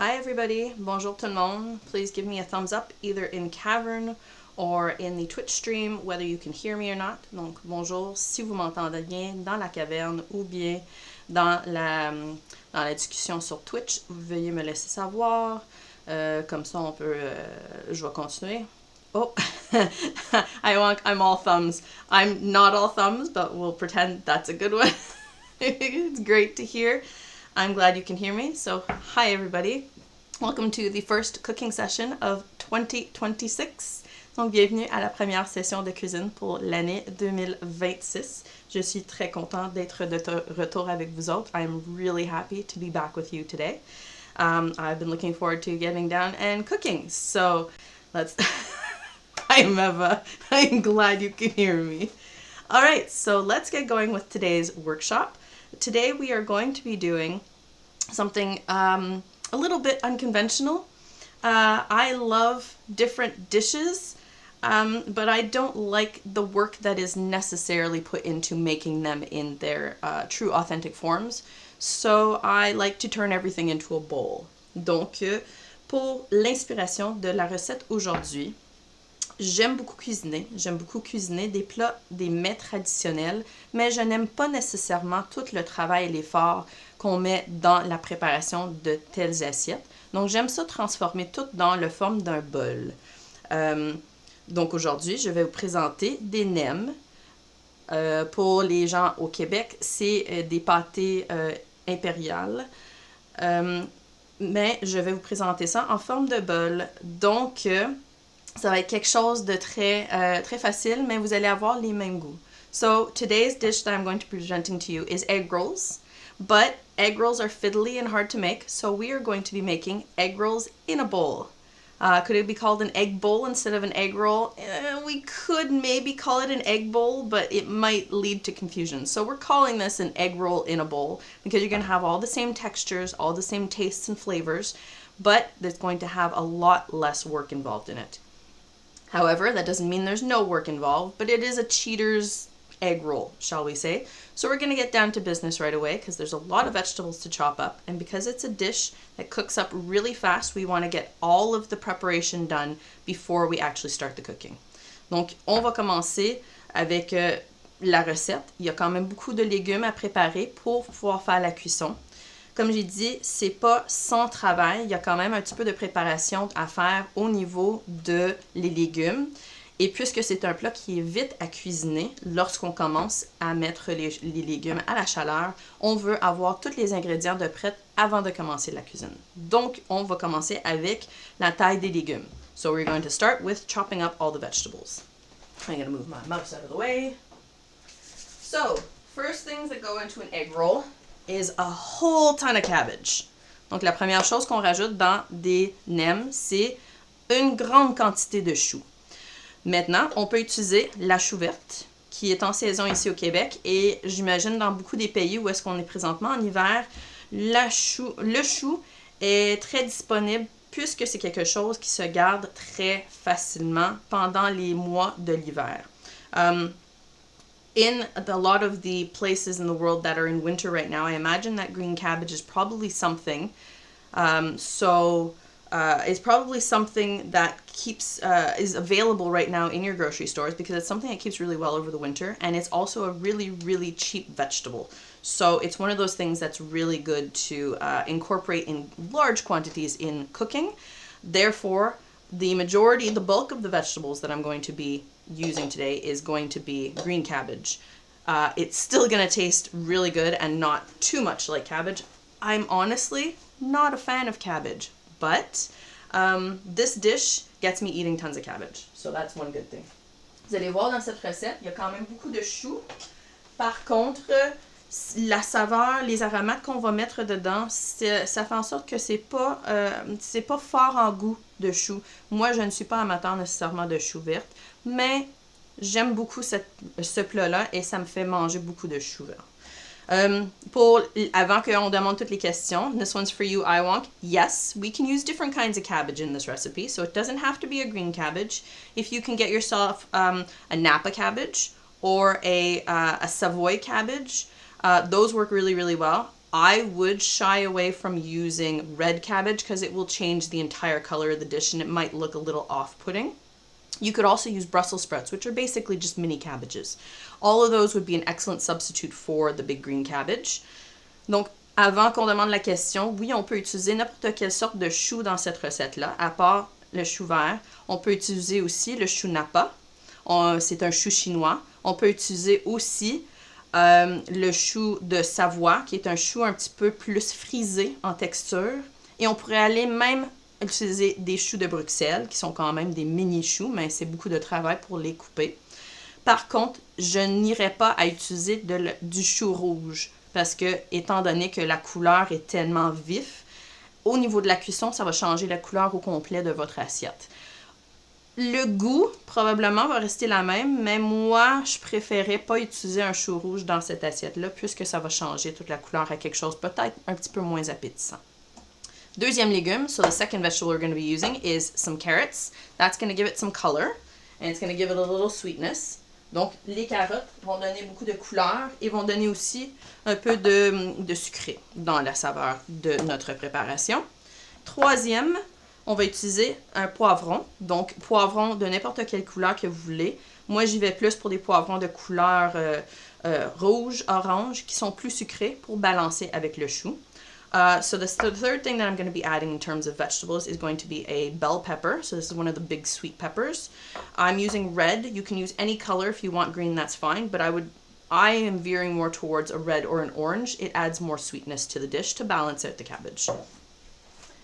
Hi everybody, bonjour tout le monde. Please give me a thumbs up either in Cavern or in the Twitch stream, whether you can hear me or not. Donc bonjour si vous m'entendez bien dans la caverne ou bien dans la discussion sur Twitch. Veuillez me laisser savoir. Comme ça on peut, je vais continuer. Oh, I'm all thumbs. I'm not all thumbs, but we'll pretend that's a good one. It's great to hear. I'm glad you can hear me. So, hi everybody. Welcome to the first cooking session of 2026. Donc, bienvenue à la première session de cuisine pour l'année 2026. Je suis très contente d'être de retour avec vous autres. I'm really happy to be back with you today. I've been looking forward to getting down and cooking. So, let's... I'm Eva. I'm glad you can hear me. All right, so let's get going with today's workshop. Today we are going to be doing something a little bit unconventional. I love different dishes, but I don't like the work that is necessarily put into making them in their true authentic forms. So I like to turn everything into a bowl. Donc, pour l'inspiration de la recette aujourd'hui, j'aime beaucoup cuisiner des plats, des mets traditionnels, mais je n'aime pas nécessairement tout le travail et l'effort qu'on met dans la préparation de telles assiettes. Donc, j'aime ça transformer tout dans la forme d'un bol. Donc, aujourd'hui, je vais vous présenter des nems. Pour les gens au Québec, c'est des pâtés impériales. Mais je vais vous présenter ça en forme de bol. Donc, ça va être quelque chose de très facile, mais vous allez avoir les mêmes goûts. So today's dish that I'm going to be presenting to you is egg rolls, but egg rolls are fiddly and hard to make, so we are going to be making egg rolls in a bowl. Could it be called an egg bowl instead of an egg roll? We could maybe call it an egg bowl, but it might lead to confusion. So we're calling this an egg roll in a bowl because you're going to have all the same textures, all the same tastes and flavors, but there's going to have a lot less work involved in it. However, that doesn't mean there's no work involved, but it is a cheater's egg roll, shall we say. So we're going to get down to business right away because there's a lot of vegetables to chop up. And because it's a dish that cooks up really fast, we want to get all of the preparation done before we actually start the cooking. Donc, on va commencer avec la recette. Il y a quand même beaucoup de légumes à préparer pour pouvoir faire la cuisson. Comme j'ai dit, c'est pas sans travail. Il y a quand même un petit peu de préparation à faire au niveau de les légumes. Et puisque c'est un plat qui est vite à cuisiner, lorsqu'on commence à mettre les légumes à la chaleur, on veut avoir tous les ingrédients de prêt avant de commencer la cuisine. Donc, on va commencer avec la taille des légumes. So we're going to start with chopping up all the vegetables. I'm going to move my mouse out of the way. So, first things that go into an egg roll is a whole ton of cabbage. Donc, la première chose qu'on rajoute dans des nems, c'est une grande quantité de choux. Maintenant, on peut utiliser la chou verte, qui est en saison ici au Québec, et j'imagine dans beaucoup des pays où est-ce qu'on est présentement en hiver, le chou est très disponible puisque c'est quelque chose qui se garde très facilement pendant les mois de l'hiver. In a lot of the places in the world that are in winter right now, I imagine that green cabbage is probably something. It's probably something that is available right now in your grocery stores because it's something that keeps really well over the winter, and it's also a really, really cheap vegetable. So it's one of those things that's really good to incorporate in large quantities in cooking. Therefore, the bulk of the vegetables that I'm going to be using today is going to be green cabbage. It's still going to taste really good and not too much like cabbage. I'm honestly not a fan of cabbage, but this dish gets me eating tons of cabbage. So that's one good thing. Vous allez voir dans cette recette, il y a quand même beaucoup de choux. Par contre, la saveur, les aromates qu'on va mettre dedans, ça fait en sorte que c'est pas fort en goût de chou. Moi, je ne suis pas amateur nécessairement de chou verte, mais j'aime beaucoup ce plat-là et ça me fait manger beaucoup de chou vert. Avant qu'on demande toutes les questions, this one's for you, Iwonk. Yes, we can use different kinds of cabbage in this recipe, so it doesn't have to be a green cabbage. If you can get yourself a Napa cabbage or a Savoy cabbage, those work really, really well. I would shy away from using red cabbage because it will change the entire color of the dish and it might look a little off-putting. You could also use Brussels sprouts, which are basically just mini cabbages. All of those would be an excellent substitute for the big green cabbage. Donc, avant qu'on demande la question, oui, on peut utiliser n'importe quelle sorte de chou dans cette recette-là, à part le chou vert. On peut utiliser aussi le chou napa. C'est un chou chinois. On peut utiliser aussi le chou de Savoie, qui est un chou un petit peu plus frisé en texture. Et on pourrait aller même utiliser des choux de Bruxelles, qui sont quand même des mini-choux, mais c'est beaucoup de travail pour les couper. Par contre, je n'irai pas à utiliser du chou rouge, parce que, étant donné que la couleur est tellement vif, au niveau de la cuisson, ça va changer la couleur au complet de votre assiette. Le goût, probablement, va rester la même, mais moi, je préférais pas utiliser un chou rouge dans cette assiette-là, puisque ça va changer toute la couleur à quelque chose peut-être un petit peu moins appétissant. Deuxième légume, so the second vegetable we're going to be using is some carrots. That's going to give it some color, and it's going to give it a little sweetness. Donc, les carottes vont donner beaucoup de couleur et vont donner aussi un peu de sucré dans la saveur de notre préparation. Troisième, on va utiliser un poivron. Donc, poivron de n'importe quelle couleur que vous voulez. Moi, j'y vais plus pour des poivrons de couleur rouge, orange, qui sont plus sucrés pour balancer avec le chou. So the third thing that I'm going to be adding in terms of vegetables is going to be a bell pepper. So this is one of the big sweet peppers. I'm using red. You can use any color. If you want green, that's fine. But I am veering more towards a red or an orange. It adds more sweetness to the dish to balance out the cabbage.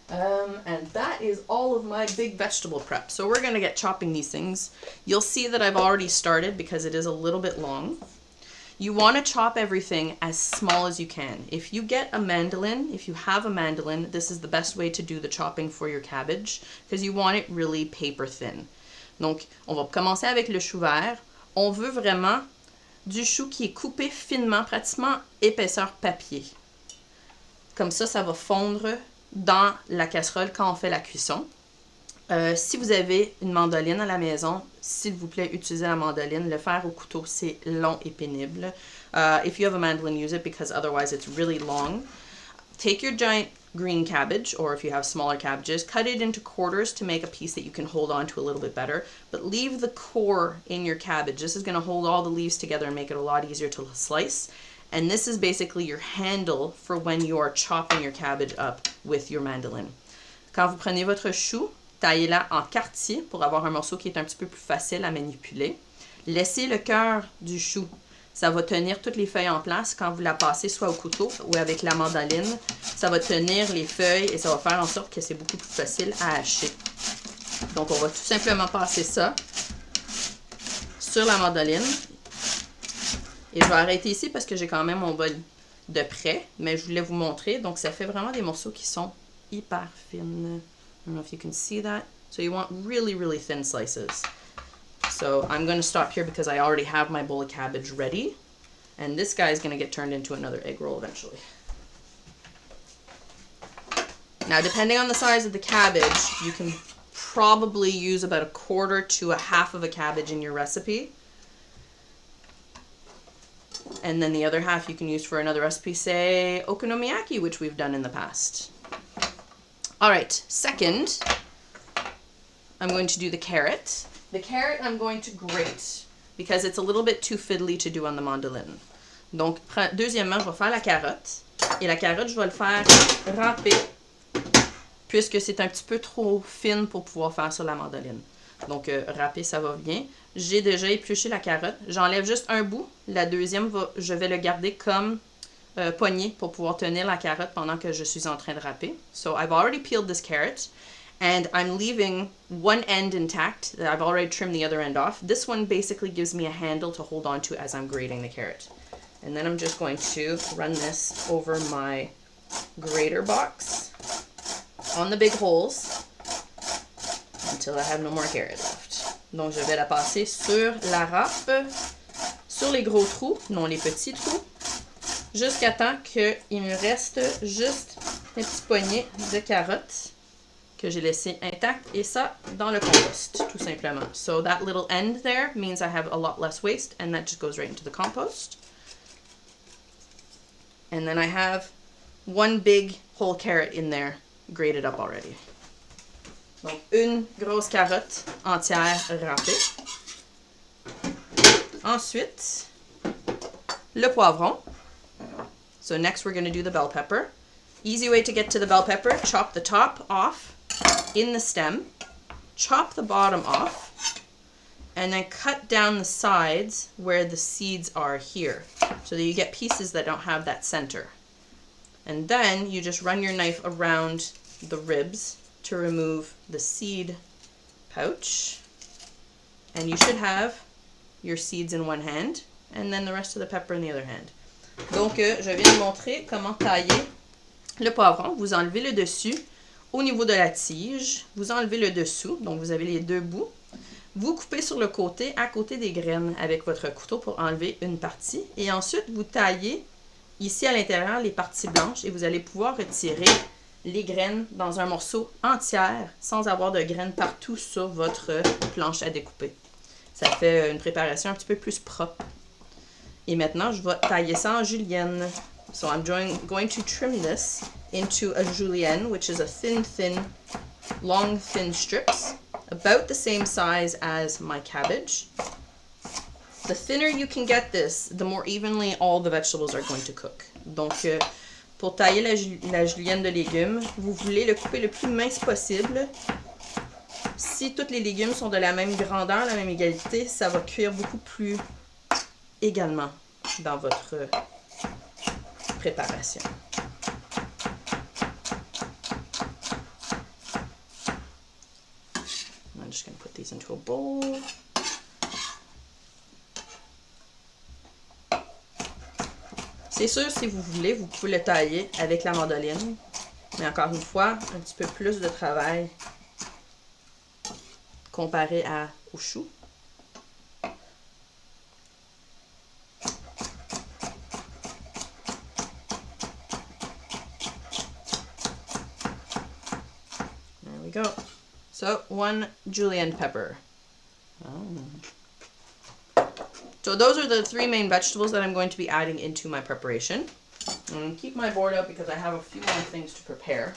And that is all of my big vegetable prep. So we're going to get chopping these things. You'll see that I've already started because it is a little bit long. You want to chop everything as small as you can. If you get a mandolin, if you have a mandolin, this is the best way to do the chopping for your cabbage because you want it really paper thin. Donc, on va commencer avec le chou vert. On veut vraiment du chou qui est coupé finement, pratiquement épaisseur papier. Comme ça va fondre dans la casserole quand on fait la cuisson. Si vous avez une mandoline à la maison, s'il vous plaît, utilisez la mandoline. Le faire au couteau, c'est long et pénible. If you have a mandolin, use it because otherwise it's really long. Take your giant green cabbage, or if you have smaller cabbages, cut it into quarters to make a piece that you can hold on to a little bit better. But leave the core in your cabbage. This is going to hold all the leaves together and make it a lot easier to slice. And this is basically your handle for when you are chopping your cabbage up with your mandolin. Quand vous prenez votre chou, taillez-la en quartier pour avoir un morceau qui est un petit peu plus facile à manipuler. Laissez le cœur du chou. Ça va tenir toutes les feuilles en place quand vous la passez soit au couteau ou avec la mandoline. Ça va tenir les feuilles et ça va faire en sorte que c'est beaucoup plus facile à hacher. Donc, on va tout simplement passer ça sur la mandoline. Et je vais arrêter ici parce que j'ai quand même mon bol de près, mais je voulais vous montrer. Donc, ça fait vraiment des morceaux qui sont hyper fines. I don't know if you can see that. So you want really, really thin slices. So I'm going to stop here because I already have my bowl of cabbage ready. And this guy is going to get turned into another egg roll eventually. Now, depending on the size of the cabbage, you can probably use about a quarter to a half of a cabbage in your recipe. And then the other half you can use for another recipe, say okonomiyaki, which we've done in the past. All right, second, I'm going to do the carrot. The carrot I'm going to grate because it's a little bit too fiddly to do on the mandolin. Donc, deuxièmement, je vais faire la carotte. Et la carotte, je vais le faire râper puisque c'est un petit peu trop fine pour pouvoir faire sur la mandoline. Donc, râper, ça va bien. J'ai déjà épluché la carotte. J'enlève juste un bout. La deuxième, je vais le garder comme poignée pour pouvoir tenir la carotte pendant que je suis en train de râper. So, I've already peeled this carrot. And I'm leaving one end intact. I've already trimmed the other end off. This one basically gives me a handle to hold on to as I'm grating the carrot. And then I'm just going to run this over my grater box on the big holes until I have no more carrot left. Donc je vais la passer sur la râpe, sur les gros trous, non les petits trous, jusqu'à temps qu'il me reste juste une petite poignée de carottes que j'ai laissé intact, et ça dans le compost, tout simplement. So that little end there means I have a lot less waste, and that just goes right into the compost. And then I have one big whole carrot in there, grated up already. Donc, une grosse carotte entière râpée. Ensuite, le poivron. So next we're going to do the bell pepper. Easy way to get to the bell pepper, chop the top off in the stem, chop the bottom off, and then cut down the sides where the seeds are here, so that you get pieces that don't have that center. And then you just run your knife around the ribs to remove the seed pouch. And you should have your seeds in one hand, and then the rest of the pepper in the other hand. Donc, je viens de montrer comment tailler le poivron. Vous enlevez le dessus au niveau de la tige. Vous enlevez le dessous, donc vous avez les deux bouts. Vous coupez sur le côté, à côté des graines, avec votre couteau pour enlever une partie. Et ensuite, vous taillez ici à l'intérieur les parties blanches et vous allez pouvoir retirer les graines dans un morceau entier sans avoir de graines partout sur votre planche à découper. Ça fait une préparation un petit peu plus propre. Et maintenant, je vais tailler ça en julienne. So I'm going to trim this into a julienne, which is a thin, long, thin strips, about the same size as my cabbage. The thinner you can get this, the more evenly all the vegetables are going to cook. Donc, pour tailler la julienne de légumes, vous voulez le couper le plus mince possible. Si tous les légumes sont de la même grandeur, la même égalité, ça va cuire beaucoup plus également dans votre préparation. I'm just going to put these into a bowl. C'est sûr, si vous voulez, vous pouvez le tailler avec la mandoline. Mais encore une fois, un petit peu plus de travail comparé au chou. There we go. So, 1 julienne pepper. So those are the 3 main vegetables that I'm going to be adding into my preparation. I'm going to keep my board up because I have a few more things to prepare.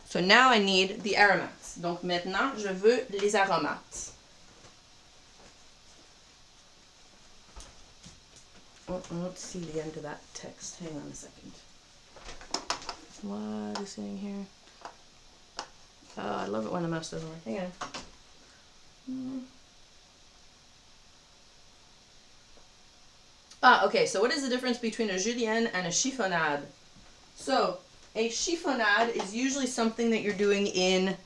So now I need the aromats. Donc maintenant, je veux les aromates. Oh, I don't see the end of that text. Hang on a second. What is saying here? Oh, I love it when the mouse doesn't work. Hang on. Okay, so what is the difference between a julienne and a chiffonade? So, a chiffonade is usually something that you're doing in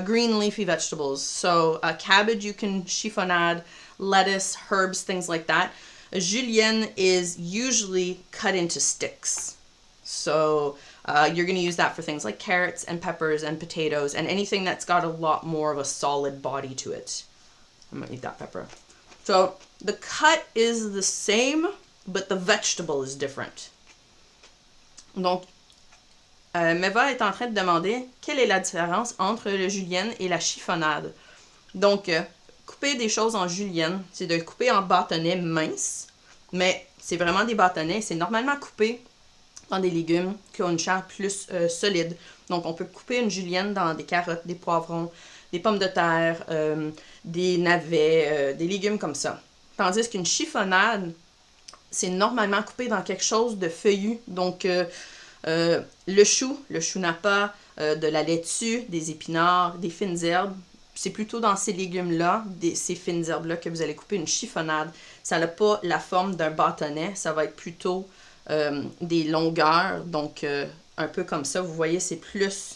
green leafy vegetables. So, cabbage you can chiffonade, lettuce, herbs, things like that. A julienne is usually cut into sticks. So, you're going to use that for things like carrots and peppers and potatoes and anything that's got a lot more of a solid body to it. I'm going to eat that pepper. So, the cut is the same, but the vegetable is different. Donc, Meva est en train de demander quelle est la différence entre le julienne et la chiffonnade. Donc, couper des choses en julienne, c'est de couper en bâtonnets minces, mais c'est vraiment des bâtonnets. C'est normalement coupé dans des légumes qui ont une chair plus solide. Donc, on peut couper une julienne dans des carottes, des poivrons, des pommes de terre, des navets, des légumes comme ça. Tandis qu'une chiffonnade, c'est normalement coupé dans quelque chose de feuillu. Donc, le chou n'a pas de la laitue, des épinards, des fines herbes. C'est plutôt dans ces légumes-là, ces fines herbes-là, que vous allez couper une chiffonnade. Ça n'a pas la forme d'un bâtonnet, ça va être plutôt des longueurs. Donc, un peu comme ça, vous voyez, c'est plus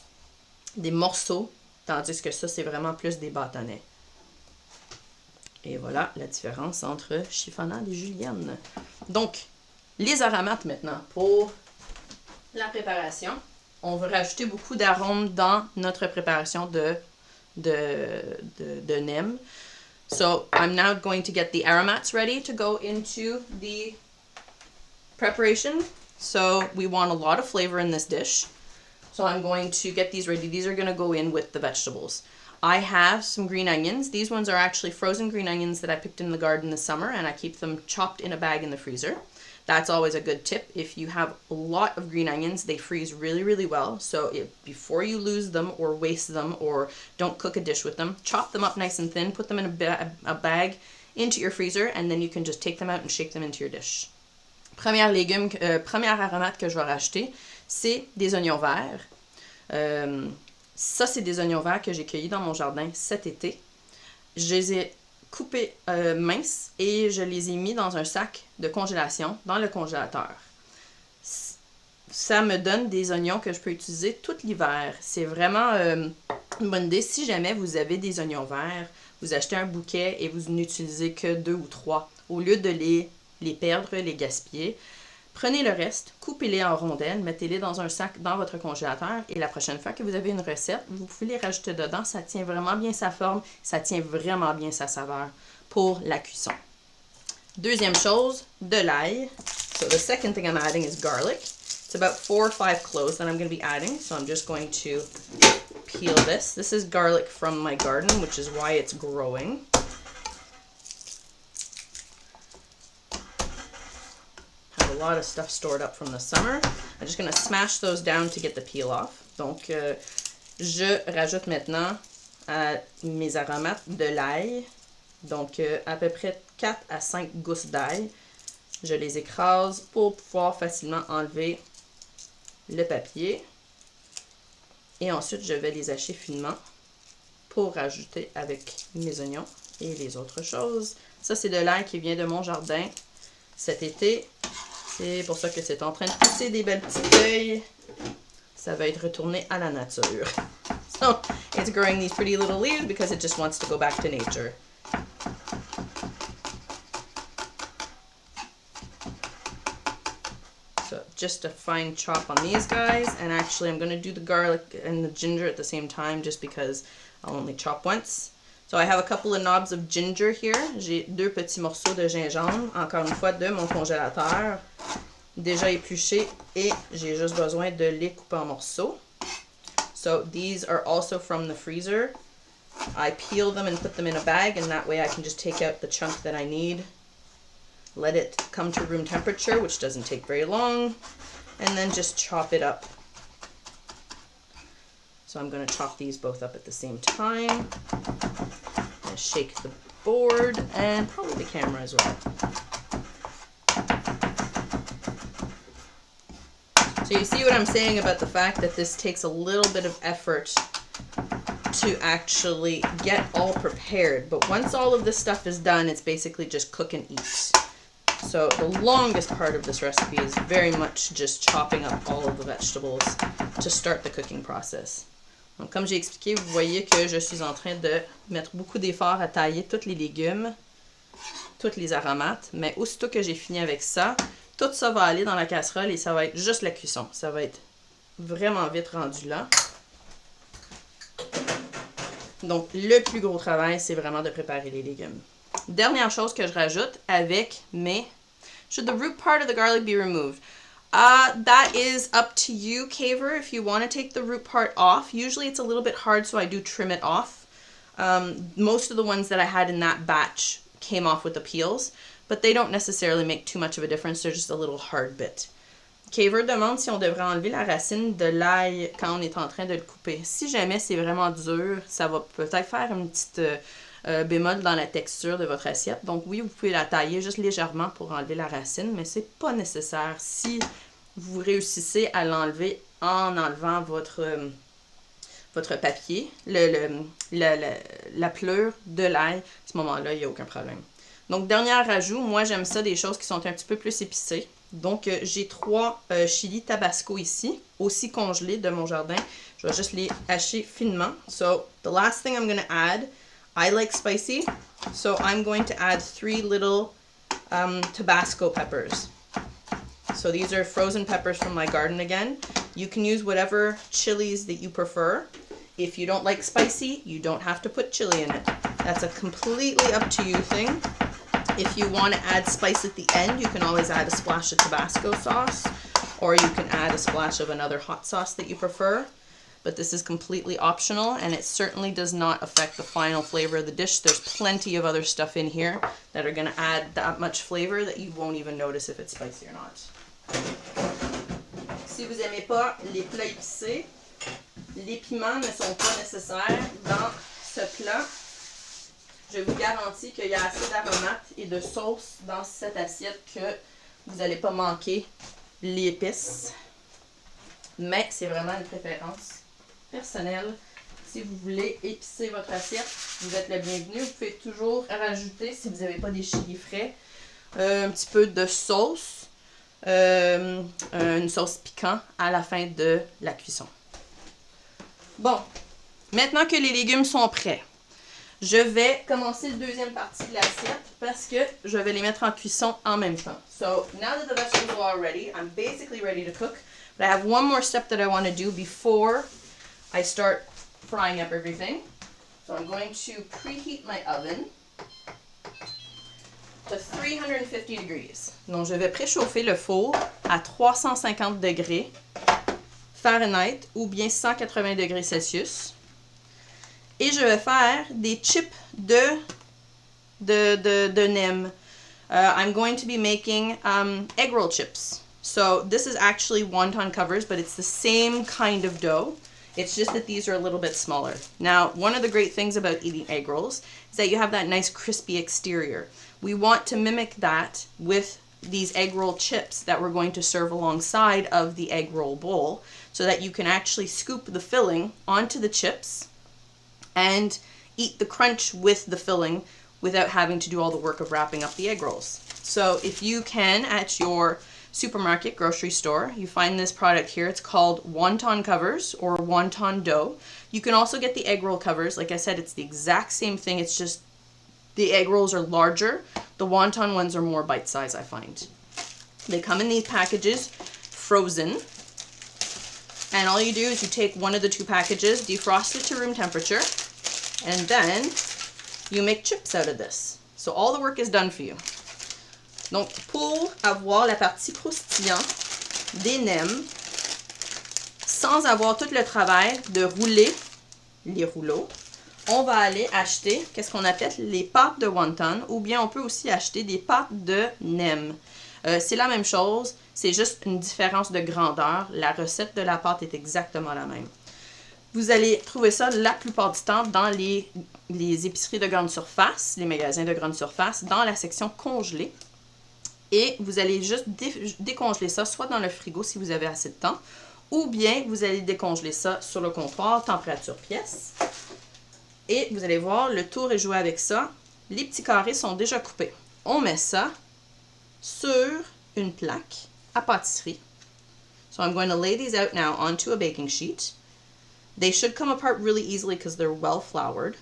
des morceaux, tandis que ça, c'est vraiment plus des bâtonnets. Et voilà la différence entre chiffonnade et julienne. Donc, les aromates maintenant. Pour la préparation, on veut rajouter beaucoup d'arômes dans notre préparation de nem. So, I'm now going to get the aromats ready to go into the preparation. So, we want a lot of flavor in this dish. So, I'm going to get these ready. These are going to go in with the vegetables. I have some green onions. These ones are actually frozen green onions that I picked in the garden this summer, and I keep them chopped in a bag in the freezer. That's always a good tip. If you have a lot of green onions, they freeze really, really well. So before you lose them or waste them or don't cook a dish with them, chop them up nice and thin, put them in a bag into your freezer, and then you can just take them out and shake them into your dish. Première aromate que je vais rajouter, c'est des oignons verts. Ça, c'est des oignons verts que j'ai cueillis dans mon jardin cet été. Je les ai coupés minces et je les ai mis dans un sac de congélation dans le congélateur. Ça me donne des oignons que je peux utiliser tout l'hiver. C'est vraiment une bonne idée. Si jamais vous avez des oignons verts, vous achetez un bouquet et vous n'utilisez que 2 ou 3. Au lieu de les perdre, les gaspiller, prenez le reste, coupez-les en rondelles, mettez-les dans un sac dans votre congélateur et la prochaine fois que vous avez une recette, vous pouvez les rajouter dedans. Ça tient vraiment bien sa forme, ça tient vraiment bien sa saveur pour la cuisson. Deuxième chose, de l'ail. So the second thing I'm adding is garlic. It's about 4 or 5 cloves that I'm going to be adding. So I'm just going to peel this. This is garlic from my garden, which is why it's growing. A lot of stuff stored up from the summer. I'm just going to smash those down to get the peel off. Donc, je rajoute maintenant mes aromates de l'ail. Donc, à peu près 4 à 5 gousses d'ail. Je les écrase pour pouvoir facilement enlever le papier. Et ensuite, je vais les hacher finement pour rajouter avec mes oignons et les autres choses. Ça, c'est de l'ail qui vient de mon jardin cet été. C'est pour ça que c'est en train de pousser des belles petites feuilles. Ça va être retourné à la nature. So, it's growing these pretty little leaves because it just wants to go back to nature. So, just a fine chop on these guys. And actually, I'm going to do the garlic and the ginger at the same time just because I'll only chop once. So I have a couple of knobs of ginger here. J'ai 2 petits morceaux de gingembre, encore une fois de mon congélateur, déjà épluchés, et j'ai juste besoin de les couper en morceaux. So these are also from the freezer. I peel them and put them in a bag, and that way I can just take out the chunk that I need, let it come to room temperature, which doesn't take very long, and then just chop it up. So I'm going to chop these both up at the same time. Shake the board and probably the camera as well. So you see what I'm saying about the fact that this takes a little bit of effort to actually get all prepared. But once all of this stuff is done, it's basically just cook and eat. So the longest part of this recipe is very much just chopping up all of the vegetables to start the cooking process. Donc, comme j'ai expliqué, vous voyez que je suis en train de mettre beaucoup d'efforts à tailler tous les légumes, toutes les aromates, mais aussitôt que j'ai fini avec ça, tout ça va aller dans la casserole et ça va être juste la cuisson. Ça va être vraiment vite rendu là. Donc, le plus gros travail, c'est vraiment de préparer les légumes. Dernière chose que je rajoute avec mes... Should the root part of the garlic be removed? That is up to you, Caver, if you want to take the root part off. Usually it's a little bit hard, so I do trim it off. Most of the ones that I had in that batch came off with the peels, but they don't necessarily make too much of a difference. They're just a little hard bit. Caver demande si on devrait enlever la racine de l'ail quand on est en train de le couper. Si jamais c'est vraiment dur, ça va peut-être faire une petite bémol dans la texture de votre assiette. Donc oui, vous pouvez la tailler juste légèrement pour enlever la racine, mais c'est pas nécessaire si vous réussissez à l'enlever en enlevant votre papier, la pleure de l'ail. À ce moment-là, il n'y a aucun problème. Donc, dernier ajout, moi j'aime ça des choses qui sont un petit peu plus épicées. Donc, j'ai 3 chili tabasco ici, aussi congelés de mon jardin. Je vais juste les hacher finement. So, the last thing I'm going to add, I like spicy, so I'm going to add 3 little Tabasco peppers. So these are frozen peppers from my garden again. You can use whatever chilies that you prefer. If you don't like spicy, you don't have to put chili in it. That's a completely up to you thing. If you want to add spice at the end, you can always add a splash of Tabasco sauce, or you can add a splash of another hot sauce that you prefer. but this is completely optional, and it certainly does not affect the final flavor of the dish. There's plenty of other stuff in here that are going to add that much flavor that you won't even notice if it's spicy or not. Si vous n'aimez pas les plats épicés, les piments ne sont pas nécessaires dans ce plat. Je vous garantis qu'il y a assez d'aromates et de sauce dans cette assiette que vous n'allez pas manquer l'épice. Mais c'est vraiment une préférence personnelle. Si vous voulez épicer votre assiette, vous êtes le bienvenu. Vous pouvez toujours rajouter, si vous n'avez pas des chilis frais, un petit peu de sauce, une sauce piquante à la fin de la cuisson. Bon, maintenant que les légumes sont prêts, je vais commencer la deuxième partie de l'assiette parce que je vais les mettre en cuisson en même temps. So, now that the vegetables are all ready, I'm basically ready to cook. But I have one more step that I want to do before I start frying up everything. So I'm going to preheat my oven to 350 degrees. Donc, je vais préchauffer le four à 350 degrés Fahrenheit ou bien 180 degrés Celsius. Et je vais faire des chips de nem. I'm going to be making Eggroll chips. So this is actually wonton covers, but it's the same kind of dough. It's just that these are a little bit smaller. Now, one of the great things about eating egg rolls is that you have that nice crispy exterior. We want to mimic that with these egg roll chips that we're going to serve alongside of the egg roll bowl so that you can actually scoop the filling onto the chips and eat the crunch with the filling without having to do all the work of wrapping up the egg rolls. So if you can, at your supermarket, grocery store, you find this product here. It's called wonton covers or wonton dough. You can also get the egg roll covers. Like I said, it's the exact same thing. It's just the egg rolls are larger. The wonton ones are more bite size, I find. They come in these packages, frozen. And all you do is you take one of the two packages, defrost it to room temperature, and then you make chips out of this. So all the work is done for you. Donc, pour avoir la partie croustillante des nems, sans avoir tout le travail de rouler les rouleaux, on va aller acheter, qu'est-ce qu'on appelle les pâtes de wonton, ou bien on peut aussi acheter des pâtes de nem. C'est la même chose, c'est juste une différence de grandeur. La recette de la pâte est exactement la même. Vous allez trouver ça la plupart du temps dans les épiceries de grande surface, les magasins de grande surface, dans la section congelée. Et vous allez juste décongeler ça, soit dans le frigo si vous avez assez de temps, ou bien vous allez décongeler ça sur le comptoir, température pièce. Et vous allez voir, le tour est joué avec ça. Les petits carrés sont déjà coupés. On met ça sur une plaque à pâtisserie. So I'm going to lay these out now onto a baking sheet. They should come apart really easily because they're well floured.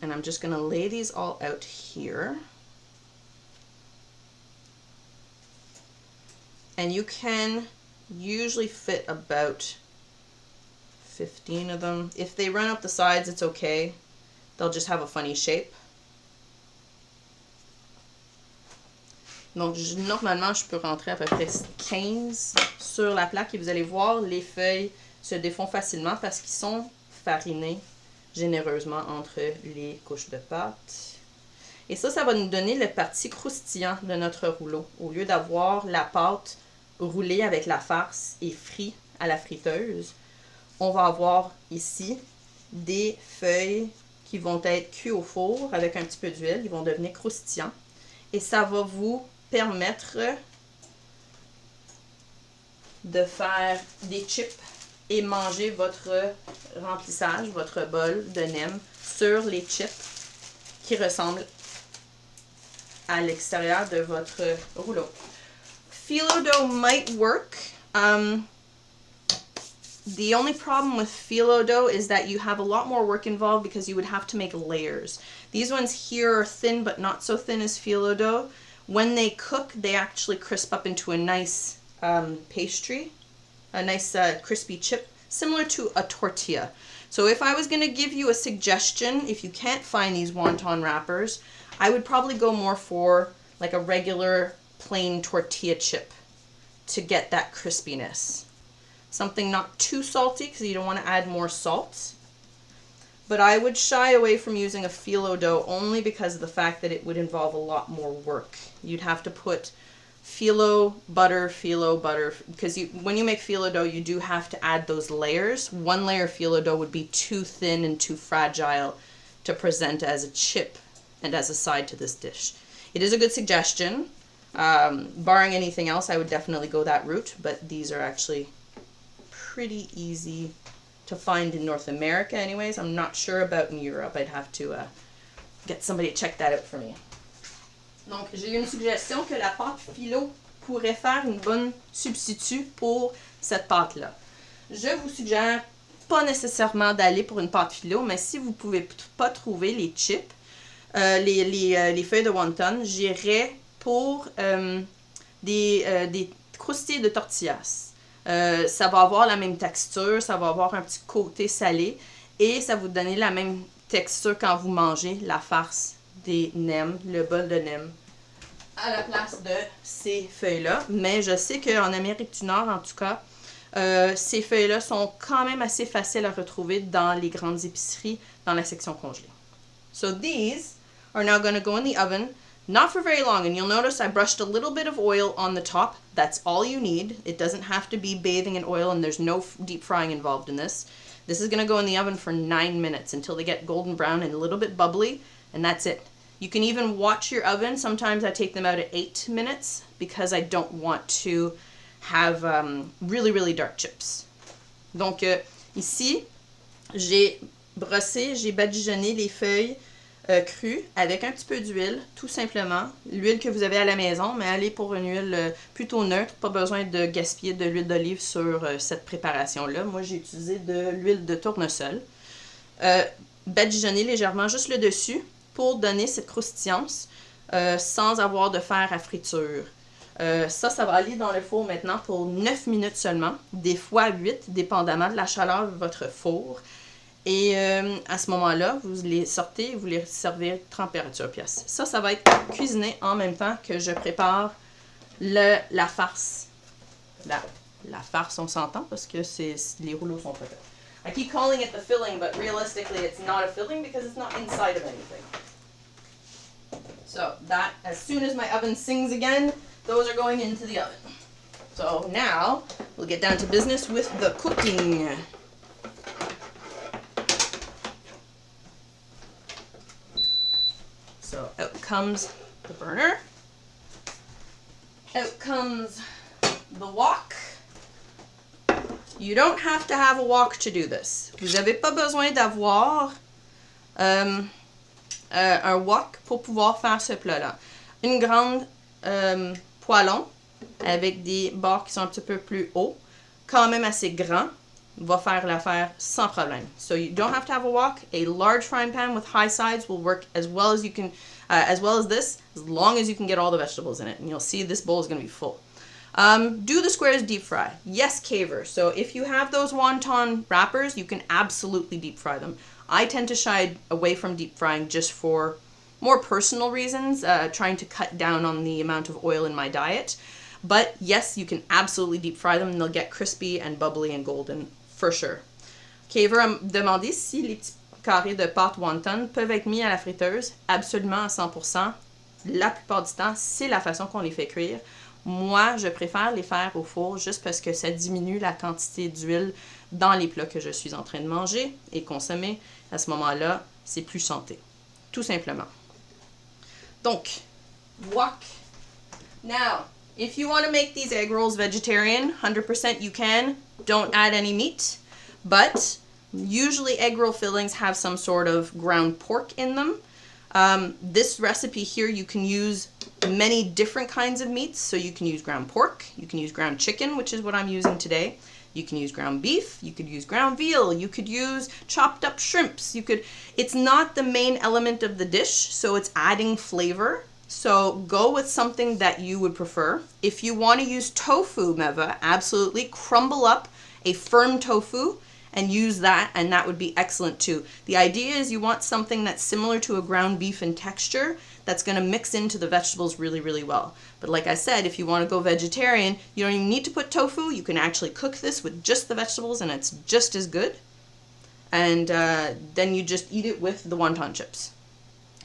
And I'm just going to lay these all out here. And you can usually fit about 15 of them. If they run up the sides, it's okay. They'll just have a funny shape. Donc, normalement, je peux rentrer à peu près 15 sur la plaque et vous allez voir, les feuilles se défont facilement parce qu'ils sont farinés généreusement entre les couches de pâte. Et ça va nous donner le parti croustillant de notre rouleau. Au lieu d'avoir la pâte roulée avec la farce et frite à la friteuse, on va avoir ici des feuilles qui vont être cuites au four avec un petit peu d'huile. Ils vont devenir croustillants. Et ça va vous permettre de faire des chips et manger votre remplissage, votre bol de nem sur les chips qui ressemblent à l'extérieur de votre rouleau. Phyllo dough might work. The only problem with phyllo dough is that you have a lot more work involved because you would have to make layers. These ones here are thin but not so thin as phyllo dough. When they cook, they actually crisp up into a nice pastry, a nice crispy chip, similar to a tortilla. So if I was going to give you a suggestion, if you can't find these wonton wrappers, I would probably go more for like a regular plain tortilla chip to get that crispiness. something not too salty because you don't want to add more salt. But I would shy away from using a phyllo dough only because of the fact that it would involve a lot more work. You'd have to put phyllo butter, because when you make phyllo dough, you do have to add those layers. One layer of phyllo dough would be too thin and too fragile to present as a chip and as a side to this dish. It is a good suggestion. Barring anything else, I would definitely go that route, but these are actually pretty easy to find in North America anyways. I'm not sure about in Europe. I'd have to get somebody to check that out for me. Donc, j'ai une suggestion que la pâte phyllo pourrait faire une bonne substitut pour cette pâte-là. Je vous suggère pas nécessairement d'aller pour une pâte phyllo, mais si vous pouvez pas trouver les chips, les feuilles de wonton, j'irais pour des croustilles de tortillas. Ça va avoir la même texture, ça va avoir un petit côté salé et ça va vous donner la même texture quand vous mangez la farce des nems, le bol de nems, à la place de ces feuilles-là. Mais je sais qu'en Amérique du Nord, en tout cas, ces feuilles-là sont quand même assez faciles à retrouver dans les grandes épiceries, dans la section congelée. So these are now going to go in the oven, not for very long, and you'll notice I brushed a little bit of oil on the top. That's all you need. It doesn't have to be bathing in oil, and there's no deep frying involved in this. This is going to go in the oven for 9 minutes until they get golden brown and a little bit bubbly, and that's it. You can even watch your oven. Sometimes I take them out at 8 minutes because I don't want to have really, really dark chips. Donc ici, j'ai badigeonné les feuilles crues avec un petit peu d'huile, tout simplement. L'huile que vous avez à la maison, mais allez pour une huile plutôt neutre. Pas besoin de gaspiller de l'huile d'olive sur cette préparation-là. Moi, j'ai utilisé de l'huile de tournesol. Badigeonner légèrement juste le dessus pour donner cette croustillance sans avoir de fer à friture. Ça va aller dans le four maintenant pour 9 minutes seulement, des fois 8, dépendamment de la chaleur de votre four. Et à ce moment-là, vous les sortez et vous les servez température pièce. Ça va être cuisiné en même temps que je prépare la farce. La farce, on s'entend parce que les rouleaux sont prêts. I keep calling it the filling, but realistically it's not a filling because it's not inside of anything. So that, as soon as my oven sings again, those are going into the oven. So now, we'll get down to business with the cooking. So out comes the burner. Out comes the wok. You don't have to have a wok to do this. Vous n'avez pas besoin d'avoir un wok pour pouvoir faire ce plat-là. Une grande poêlon avec des bords qui sont un petit peu plus hauts, quand même assez grand, va faire l'affaire sans problème. So you don't have to have a wok. A large frying pan with high sides will work as well as you can, as well as this, as long as you can get all the vegetables in it. And you'll see this bowl is going to be full. Do the squares deep fry? Yes, Caver. So if you have those wonton wrappers, you can absolutely deep fry them. I tend to shy away from deep frying just for more personal reasons, trying to cut down on the amount of oil in my diet. But yes, you can absolutely deep fry them and they'll get crispy and bubbly and golden for sure. Caver a demandé si les petits carrés de pâte wonton peuvent être mis à la friteuse. Absolument à 100%. La plupart du temps, c'est la façon qu'on les fait cuire. Moi, je préfère les faire au four juste parce que ça diminue la quantité d'huile dans les plats que je suis en train de manger et consommer. À ce moment-là, c'est plus santé. Tout simplement. Donc, wok. Now, if you want to make these egg rolls vegetarian, 100% you can. Don't add any meat. But usually egg roll fillings have some sort of ground pork in them. This recipe here, you can use many different kinds of meats. So you can use ground pork, you can use ground chicken, which is what I'm using today. You can use ground beef, you could use ground veal, you could use chopped up shrimps. It's not the main element of the dish, so it's adding flavor. So go with something that you would prefer. If you want to use tofu, Meva, absolutely crumble up a firm tofu and use that, and that would be excellent too. The idea is you want something that's similar to a ground beef in texture that's going to mix into the vegetables really, really well. But like I said, if you want to go vegetarian, you don't even need to put tofu. You can actually cook this with just the vegetables and it's just as good. And then you just eat it with the wonton chips.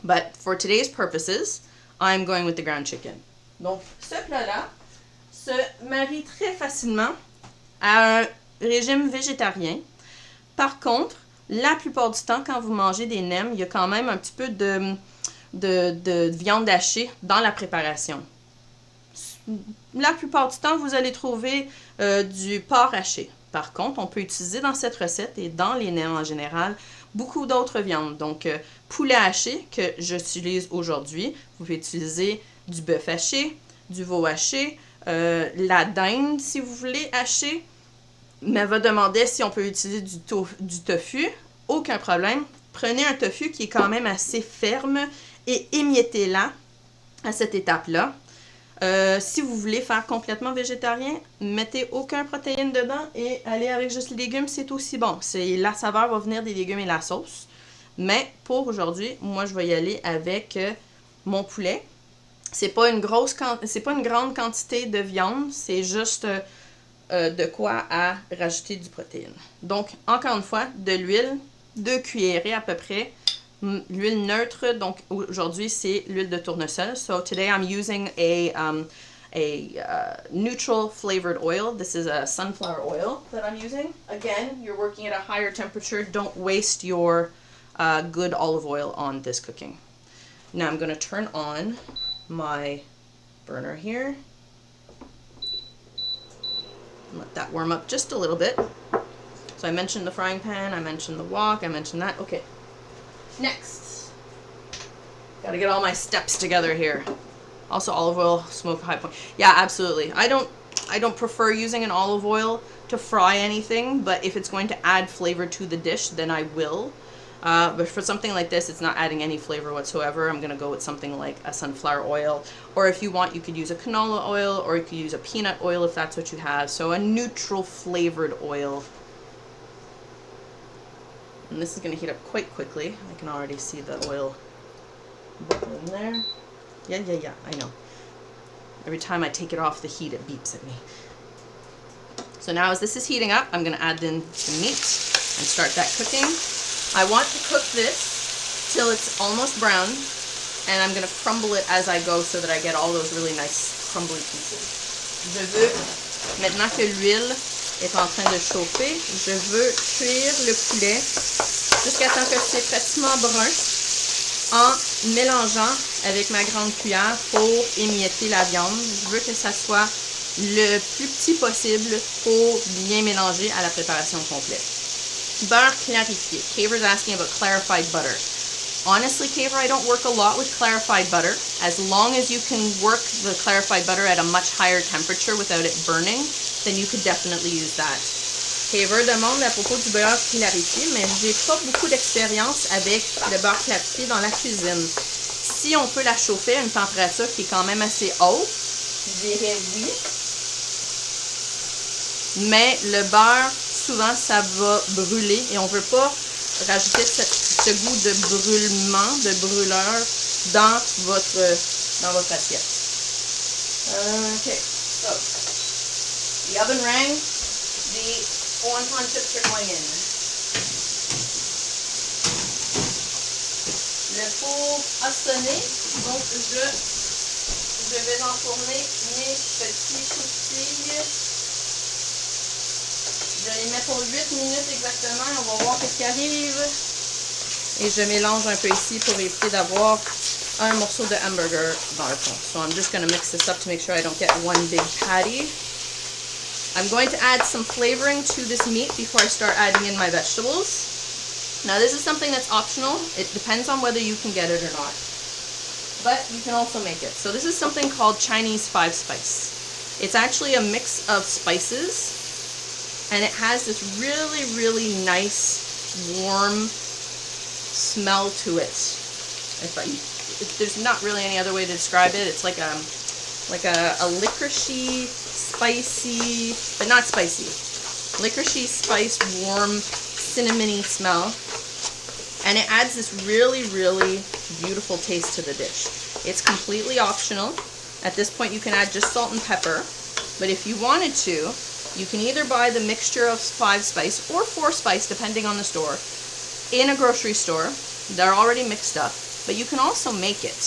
But for today's purposes, I'm going with the ground chicken. Donc, ce plat-là se marie très facilement à un régime végétarien. Par contre, la plupart du temps, quand vous mangez des nems, il y a quand même un petit peu de viande hachée dans la préparation. La plupart du temps, vous allez trouver du porc haché. Par contre, on peut utiliser dans cette recette et dans les nems en général beaucoup d'autres viandes. Donc, poulet haché que j'utilise aujourd'hui. Vous pouvez utiliser du bœuf haché, du veau haché, la dinde si vous voulez haché. Mais va demander si on peut utiliser du tofu. Aucun problème. Prenez un tofu qui est quand même assez ferme et émiettez-la à cette étape-là. Si vous voulez faire complètement végétarien, mettez aucun protéine dedans et allez avec juste les légumes, c'est aussi bon. La saveur va venir des légumes et la sauce. Mais pour aujourd'hui, moi je vais y aller avec mon poulet. C'est pas une grande quantité de viande, c'est juste de quoi à rajouter du protéine. Donc, encore une fois, de l'huile, 2 cuillerées à peu près. L'huile neutre, donc aujourd'hui c'est l'huile de tournesol. So today I'm using a neutral flavored oil. This is a sunflower oil that I'm using. Again, you're working at a higher temperature. Don't waste your good olive oil on this cooking. Now I'm going to turn on my burner here. Let that warm up just a little bit. So I mentioned the frying pan, I mentioned the wok, I mentioned that. Okay. Next. Gotta get all my steps together here. Also olive oil, smoke high point. Yeah, absolutely. I don't prefer using an olive oil to fry anything, but if it's going to add flavor to the dish, then I will. But for something like this, it's not adding any flavor whatsoever. I'm going to go with something like a sunflower oil. Or if you want, you could use a canola oil, or you could use a peanut oil if that's what you have. So a neutral flavored oil. And this is going to heat up quite quickly. I can already see the oil bubbling there. Yeah, I know. Every time I take it off the heat, it beeps at me. So now as this is heating up, I'm going to add in the meat and start that cooking. I want to cook this till it's almost brown, and I'm going to crumble it as I go so that I get all those really nice crumbly pieces. Je veux, maintenant que l'huile est en train de chauffer, je veux cuire le poulet jusqu'à temps que c'est pratiquement brun en mélangeant avec ma grande cuillère pour émietter la viande. Je veux que ça soit le plus petit possible pour bien mélanger à la préparation complète. Beurre clarifié. Kaver's asking about clarified butter. Honestly, Kaver, I don't work a lot with clarified butter. As long as you can work the clarified butter at a much higher temperature without it burning, then you could definitely use that. Kaver demande à propos du beurre clarifié, mais j'ai pas beaucoup d'expérience avec le beurre clarifié dans la cuisine. Si on peut la chauffer à une température qui est quand même assez haute, je dirais oui. Mais le beurre, souvent, ça va brûler et on ne veut pas rajouter ce goût de brûlement, de brûleur dans votre assiette. Okay, so the oven rang, the wonton chips are going in. Le four a sonné, donc je vais enfourner mes petits croustilles. Je les mets pour 8 minutes exactement. On va voir ce qui arrive. Et je mélange un peu ici pour éviter d'avoir un morceau de hamburger dans le fond. So I'm just going to mix this up to make sure I don't get one big patty. I'm going to add some flavoring to this meat before I start adding in my vegetables. Now this is something that's optional. It depends on whether you can get it or not. But you can also make it. So this is something called Chinese 5-spice. It's actually a mix of spices. And it has this really, really nice, warm smell to it. There's not really any other way to describe it. It's like a licoricey, spicy, but not spicy. Licoricey, spice, warm, cinnamony smell. And it adds this really, really beautiful taste to the dish. It's completely optional. At this point, you can add just salt and pepper. But if you wanted to, you can either buy the mixture of 5 spice or 4 spice, depending on the store, in a grocery store. They're already mixed up, but you can also make it.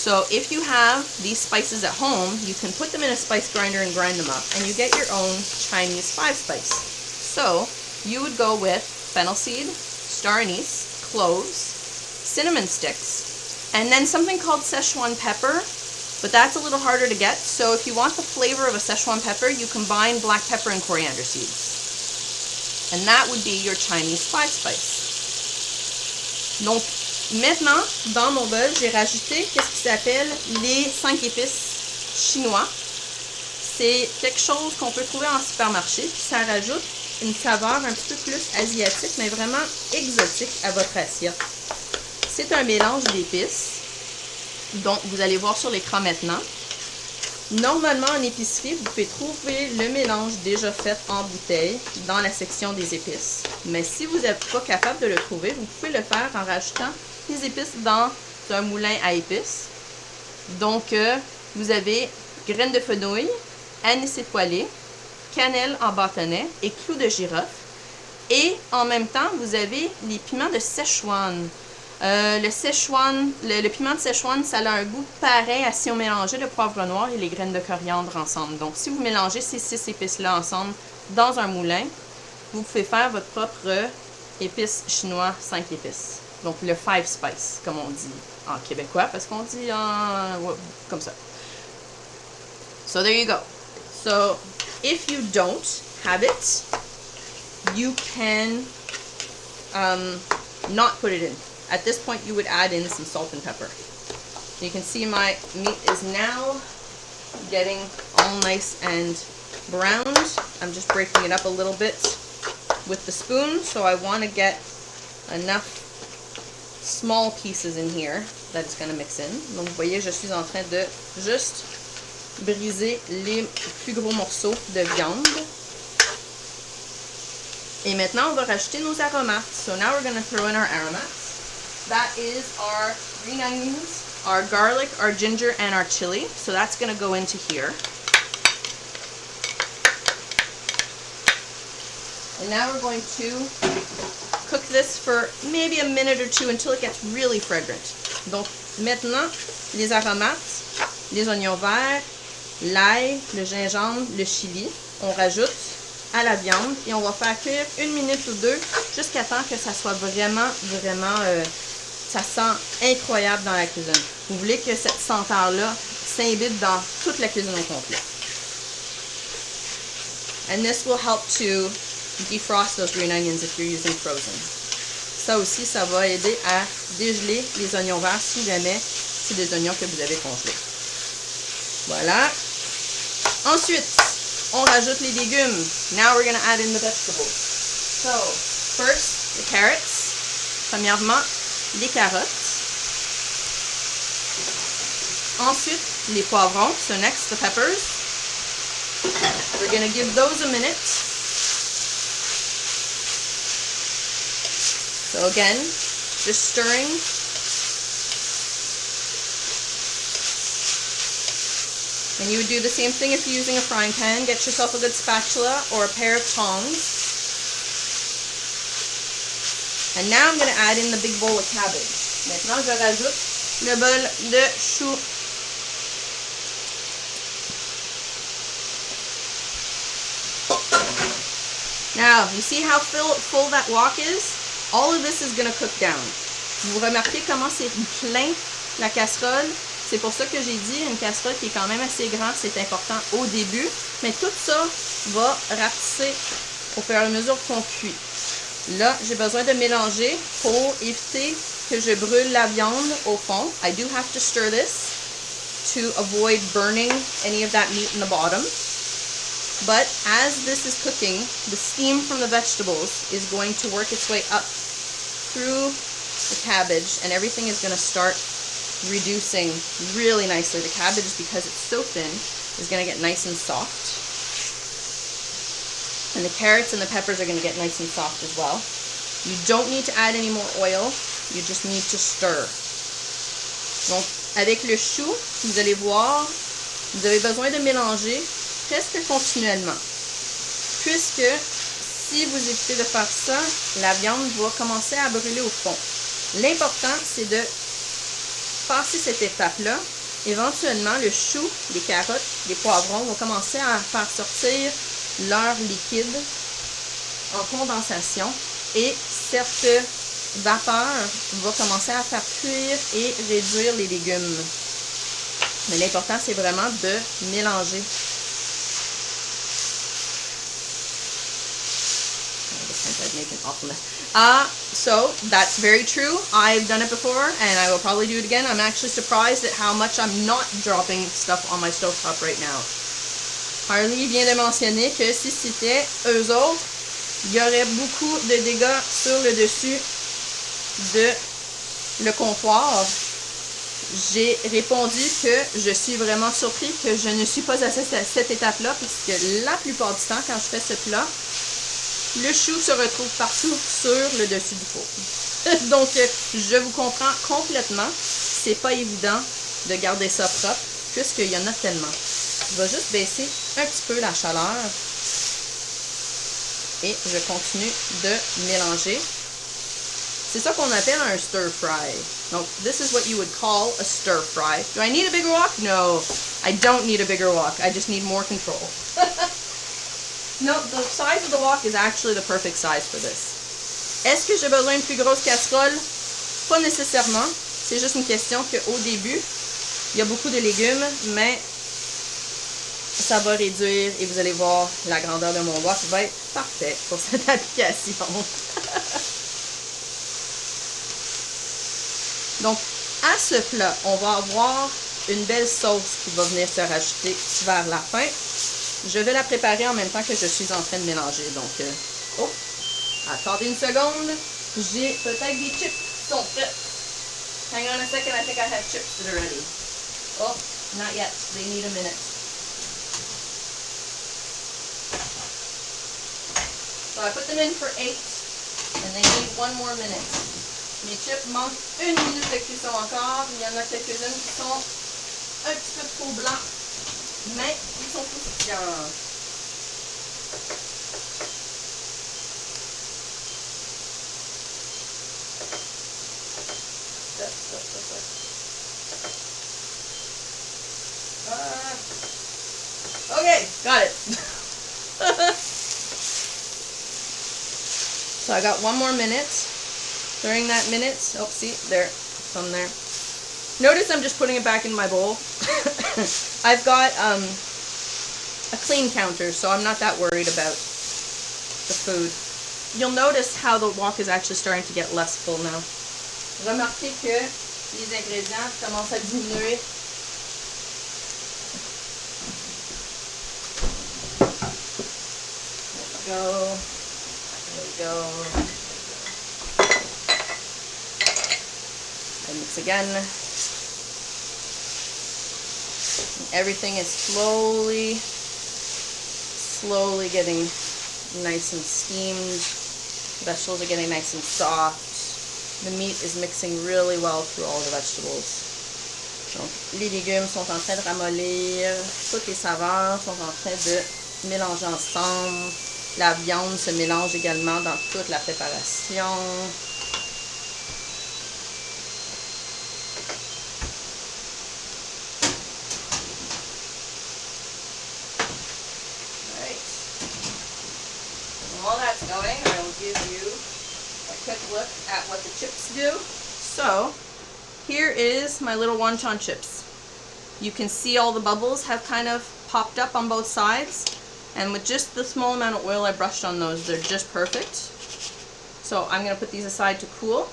So if you have these spices at home, you can put them in a spice grinder and grind them up, and you get your own Chinese 5 spice. So you would go with fennel seed, star anise, cloves, cinnamon sticks, and then something called Szechuan pepper, but that's a little harder to get. So if you want the flavor of a Szechuan pepper, you combine black pepper and coriander seeds. And that would be your Chinese 5 spice. Donc, maintenant, dans mon bol, j'ai rajouté ce qui s'appelle les 5 épices chinois. C'est quelque chose qu'on peut trouver en supermarché. Ça rajoute une saveur un petit peu plus asiatique, mais vraiment exotique à votre assiette. C'est un mélange d'épices. Donc, vous allez voir sur l'écran maintenant. Normalement, en épicerie, vous pouvez trouver le mélange déjà fait en bouteille dans la section des épices. Mais si vous n'êtes pas capable de le trouver, vous pouvez le faire en rajoutant les épices dans un moulin à épices. Donc, vous avez graines de fenouil, anis étoilé, cannelle en bâtonnet et clous de girofle. Et en même temps, vous avez les piments de Szechuan. Le piment de Szechuan, ça a un goût pareil à si on mélangeait le poivre noir et les graines de coriandre ensemble. Donc, si vous mélangez ces 6 épices-là ensemble dans un moulin, vous pouvez faire votre propre épice chinois 5 épices. Donc, le 5 spice, comme on dit en québécois, parce qu'on dit comme ça. So, there you go. So, if you don't have it, you can not put it in. At this point, you would add in some salt and pepper. You can see my meat is now getting all nice and browned. I'm just breaking it up a little bit with the spoon, so I want to get enough small pieces in here that it's going to mix in. Donc, vous voyez, je suis en train de juste briser les plus gros morceaux de viande. Et maintenant, on va rajouter nos aromates. So now we're going to throw in our aromates. That is our green onions, our garlic, our ginger, and our chili. So that's going to go into here. And now we're going to cook this for maybe a minute or 2 until it gets really fragrant. Donc maintenant, les aromates, les oignons verts, l'ail, le gingembre, le chili, on rajoute à la viande et on va faire cuire 1 minute ou 2 jusqu'à temps que ça soit vraiment ça sent incroyable dans la cuisine. Vous voulez que cette senteur-là s'imbibe dans toute la cuisine au complet. And this will help to defrost those green onions if you're using frozen. Ça aussi, ça va aider à dégeler les oignons verts si jamais c'est des oignons que vous avez congelés. Voilà. Ensuite, on rajoute les légumes. Now we're going to add in the vegetables. So, first, the carrots. Premièrement, les carottes. Ensuite, les poivrons. So next, the peppers. We're going to give those a minute. So again, just stirring. And you would do the same thing if you're using a frying pan. Get yourself a good spatula or a pair of tongs. And now I'm going to add in the big bowl of cabbage. Maintenant, je rajoute le bol de choux. Now, you see how full that wok is? All of this is going to cook down. Vous remarquez comment c'est plein la casserole? C'est pour ça que j'ai dit une casserole qui est quand même assez grande, c'est important au début. Mais tout ça va rapetisser au fur et à mesure qu'on cuit. Là, j'ai besoin de mélanger pour éviter que je brûle la viande au fond. I do have to stir this to avoid burning any of that meat in the bottom. But as this is cooking, the steam from the vegetables is going to work its way up through the cabbage, and everything is going to start reducing really nicely. The cabbage, because it's so thin, is going to get nice and soft. And the carrots and the peppers are going to get nice and soft as well. You don't need to add any more oil. You just need to stir. Donc, Avec le chou, vous allez voir, vous avez besoin de mélanger presque continuellement. Puisque si vous évitez de faire ça, la viande va commencer à brûler au fond. L'important, c'est de passer cette étape-là. Éventuellement, le chou, les carottes, les poivrons vont commencer à faire sortir leur liquide en condensation et cette vapeur va commencer à faire cuire et réduire les légumes. Mais l'important, c'est vraiment de mélanger. So that's very true. I've done it before and I will probably do it again. I'm actually surprised at how much I'm not dropping stuff on my stovetop right now. Harley vient de mentionner que si c'était eux autres, il y aurait beaucoup de dégâts sur le dessus de le comptoir. J'ai répondu que je suis vraiment surpris que je ne suis pas à cette étape-là, puisque la plupart du temps, quand je fais ce plat, le chou se retrouve partout sur le dessus du four. Donc, je vous comprends complètement. C'est pas évident de garder ça propre, puisqu'il y en a tellement. Je vais juste baisser un petit peu la chaleur. Et je continue de mélanger. C'est ça qu'on appelle un stir fry. Donc, this is what you would call a stir fry. Do I need a bigger wok? No, I don't need a bigger wok. I just need more control. No, the size of the wok is actually the perfect size for this. Est-ce que j'ai besoin d'une plus grosse casserole? Pas nécessairement. C'est juste une question qu'au début, il y a beaucoup de légumes, mais ça va réduire et vous allez voir, la grandeur de mon wok va être parfait pour cette application. Donc, à ce plat, on va avoir une belle sauce qui va venir se rajouter vers la fin. Je vais la préparer en même temps que je suis en train de mélanger. Donc, attendez une seconde. J'ai peut-être des chips qui sont prêts. Hang on a second, I think I have chips that are ready. Oh, not yet. They need a minute. So I put them in for 8, and they need 1 more minute. Mes chips manquent 1 minute de cuisson encore. Il y en a quelques-unes qui sont un petit peu trop blancs, mais ils sont croustillants. Okay, got it. So I got 1 more minute. During that minute, oh, see, there, some there. Notice I'm just putting it back in my bowl. I've got a clean counter, so I'm not that worried about the food. You'll notice how the wok is actually starting to get less full now. Remarquez que les ingrédients commencent à diminuer. There we go. And mix again. Everything is slowly getting nice and steamed. The vegetables are getting nice and soft. The meat is mixing really well through all the vegetables. Donc, les légumes sont en train de ramollir. Toutes les saveurs sont en train de mélanger ensemble. La viande se mélange également dans toute la préparation. While that's going, I will give you a quick look at what the chips do. So, here is my little wonton chips. You can see all the bubbles have kind of popped up on both sides. And with just the small amount of oil I brushed on those, they're just perfect. So I'm going to put these aside to cool.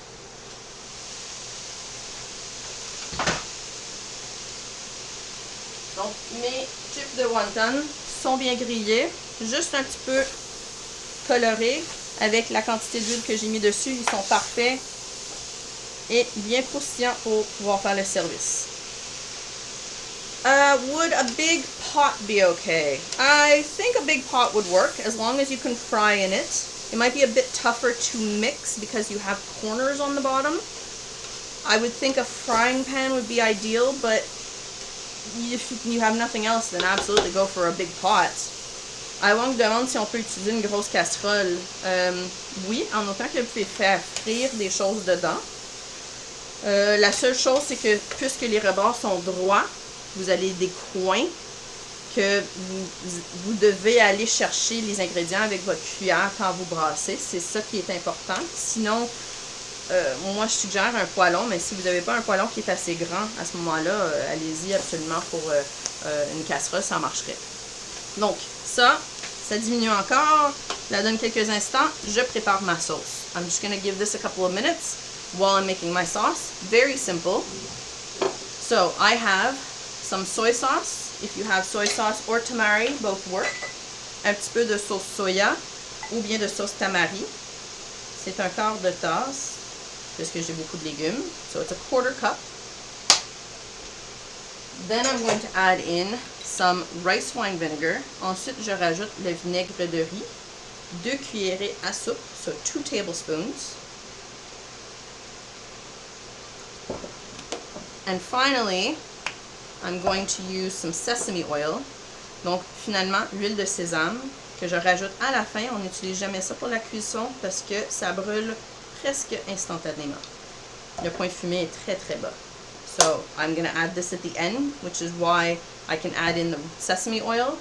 Donc mes chips de wonton sont bien grillés, juste un petit peu colorés avec la quantité d'huile que j'ai mis dessus. Ils sont parfaits et bien croustillants pour pouvoir faire le service. Would a big pot be okay? I think a big pot would work as long as you can fry in it. It might be a bit tougher to mix because you have corners on the bottom. I would think a frying pan would be ideal, but if you have nothing else, then absolutely go for a big pot. Avant me demande si on peut utiliser une grosse casserole. Oui, en autant que vous pouvez faire frire des choses dedans. La seule chose, c'est que puisque les rebords sont droits, vous avez des coins que vous devez aller chercher les ingrédients avec votre cuillère quand vous brassez. C'est ça qui est important. Sinon, moi je suggère un poêlon, mais si vous n'avez pas un poêlon qui est assez grand, à ce moment-là, allez-y absolument pour une casserole, ça marcherait. Donc, ça diminue encore. La donne quelques instants. Je prépare ma sauce. I'm just going to give this a couple of minutes while I'm making my sauce. Very simple. So, I have some soy sauce. If you have soy sauce or tamari, both work. Un petit peu de sauce soya ou bien de sauce tamari. C'est un quart de tasse puisque j'ai beaucoup de légumes. So, it's a quarter cup. Then I'm going to add in some rice wine vinegar. Ensuite, je rajoute le vinaigre de riz. 2 cuillerées à soupe, so 2 tablespoons. And finally, I'm going to use some sesame oil. Donc, finalement, l'huile de sésame que je rajoute à la fin. On n'utilise jamais ça pour la cuisson parce que ça brûle presque instantanément. Le point de fumée est très très bas. So, I'm going to add this at the end, which is why I can add in the sesame oil.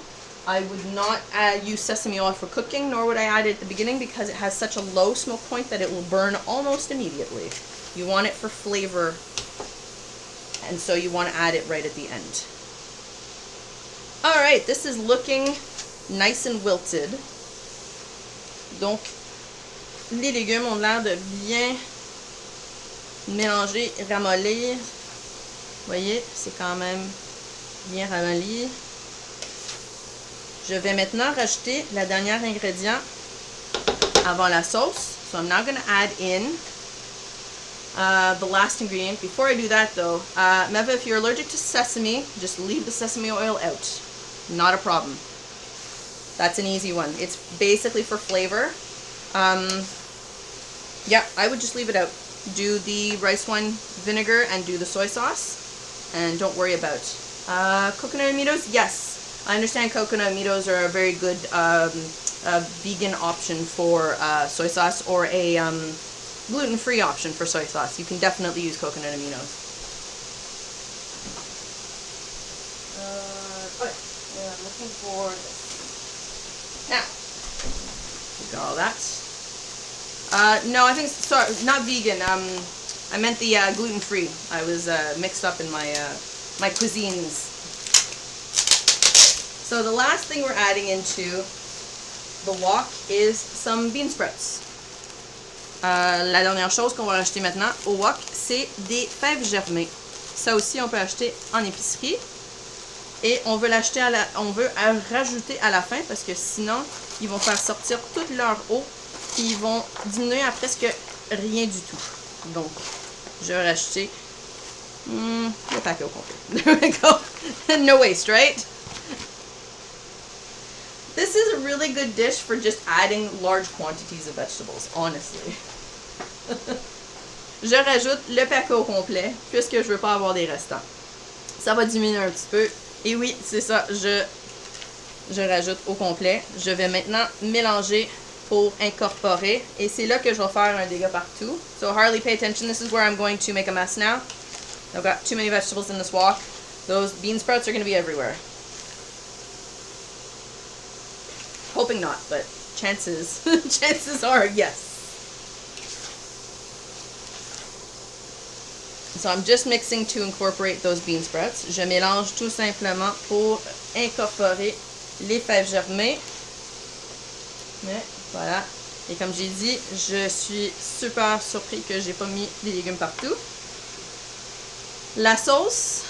I would not use sesame oil for cooking, nor would I add it at the beginning because it has such a low smoke point that it will burn almost immediately. You want it for flavor, and so you want to add it right at the end. Alright, this is looking nice and wilted. Donc, les légumes ont l'air de bien mélanger, ramollir. Vous voyez, c'est quand même bien ramolli. Je vais maintenant rajouter la dernière ingrédient avant la sauce. So I'm now going to add in the last ingredient. Before I do that though, Meva, if you're allergic to sesame, just leave the sesame oil out. Not a problem. That's an easy one. It's basically for flavor. Yeah, I would just leave it out. Do the rice wine vinegar and do the soy sauce. And don't worry about coconut aminos. Yes, I understand coconut aminos are a very good vegan option for soy sauce, or a gluten-free option for soy sauce. You can definitely use coconut aminos. Okay, I'm looking for this. Now, we got all that. No, I think, sorry, not vegan. I meant the gluten-free. I was mixed up in my my cuisines. So the last thing we're adding into the wok is some bean sprouts. La dernière chose qu'on va rajouter maintenant au wok, c'est des fèves germées. Ça aussi, on peut acheter en épicerie. Et on veut l'acheter on veut rajouter à la fin parce que sinon, ils vont faire sortir toute leur eau et ils vont diminuer à presque rien du tout. Donc, je vais rajouter le paquet au complet. There we go. No waste, right? This is a really good dish for just adding large quantities of vegetables, honestly. Je rajoute le paquet au complet puisque je veux pas avoir des restants. Ça va diminuer un petit peu. Et oui, c'est ça, je rajoute au complet. Je vais maintenant mélanger pour incorporer. Et c'est là que je vais faire un dégât partout. So Harley, pay attention. This is where I'm going to make a mess now. I've got too many vegetables in this wok. Those bean sprouts are going to be everywhere. Hoping not, but chances are yes. So I'm just mixing to incorporate those bean sprouts. Je mélange tout simplement pour incorporer les fèves germées. Mais voilà. Et comme j'ai dit, je suis super surpris que j'ai pas mis des légumes partout. La sauce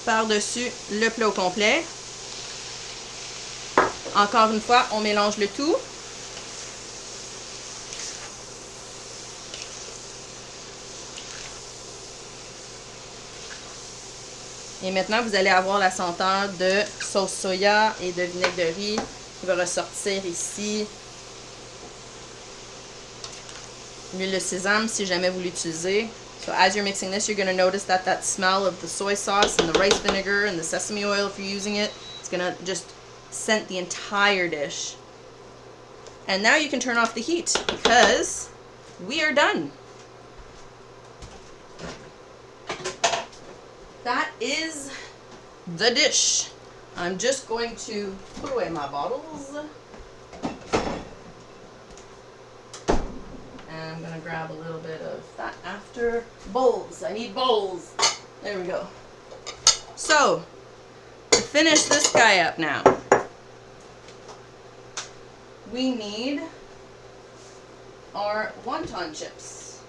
par-dessus le plat au complet. Encore une fois, on mélange le tout. Et maintenant, vous allez avoir la senteur de sauce soya et de vinaigre de riz qui va ressortir ici. L'huile de sésame, si jamais vous l'utilisez. So as you're mixing this, you're going to notice that that smell of the soy sauce and the rice vinegar and the sesame oil, if you're using it, it's going to just scent the entire dish. And now you can turn off the heat because we are done. That is the dish. I'm just going to put away my bottles. And I'm going to grab a little bit of that after. Bowls. I need bowls. There we go. So, to finish this guy up now, we need our wonton chips.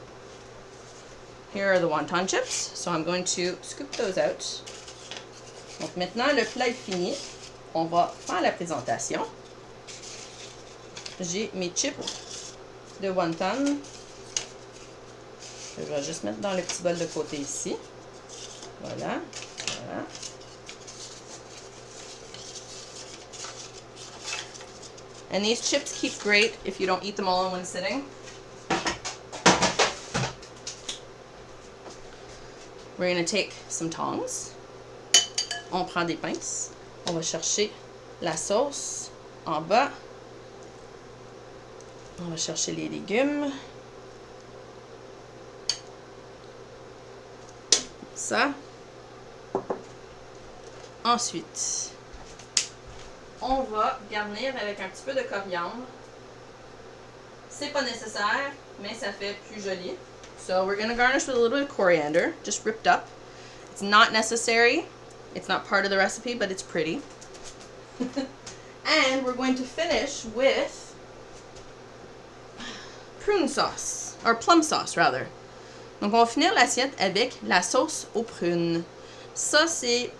Here are the wonton chips. So I'm going to scoop those out. Donc maintenant, le plat est fini. On va faire la présentation. J'ai mes chips de wonton. Je vais juste mettre dans le petit bol de côté ici. Voilà. Voilà. And these chips keep great if you don't eat them all in one sitting. We're going to take some tongs. On prend des pinces. On va chercher la sauce en bas. On va chercher les légumes. Ça. Ensuite, on va garnir avec un petit peu de coriandre. C'est pas nécessaire, mais ça fait plus joli. So we're going to garnish with a little bit of coriander, just ripped up. It's not necessary. It's not part of the recipe, but it's pretty. And we're going to finish with prune sauce, or plum sauce rather. Donc on va finir l'assiette avec la sauce aux prunes. Ça c'est,